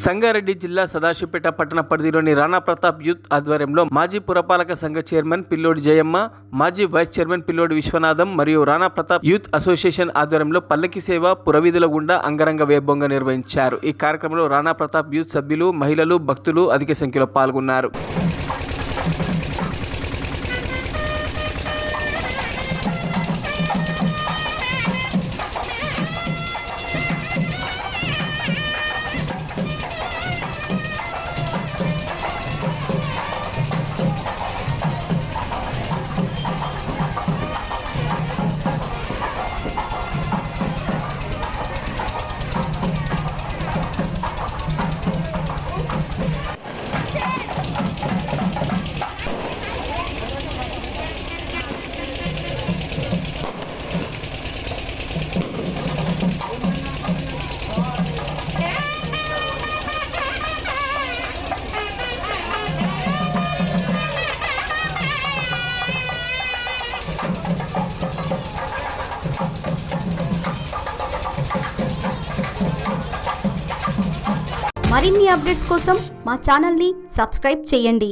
సంగారెడ్డి జిల్లా సదాశివపేట పట్టణ పరిధిలోని రాణా ప్రతాప్ యూత్ ఆధ్వర్యంలో మాజీ పురపాలక సంఘ చైర్మన్ పిల్లోడి జయమ్మ, మాజీ వైస్ చైర్మన్ పిల్లోడి విశ్వనాథం మరియు రాణా ప్రతాప్ యూత్ అసోసియేషన్ ఆధ్వర్యంలో పల్లకి సేవ పురవీధుల గుండా అంగరంగ వైభవంగా నిర్వహించారు. ఈ కార్యక్రమంలో రాణా ప్రతాప్ యూత్ సభ్యులు, మహిళలు, భక్తులు అధిక సంఖ్యలో పాల్గొన్నారు. మరిన్ని అప్డేట్స్ కోసం మా ఛానల్ని సబ్స్క్రైబ్ చేయండి.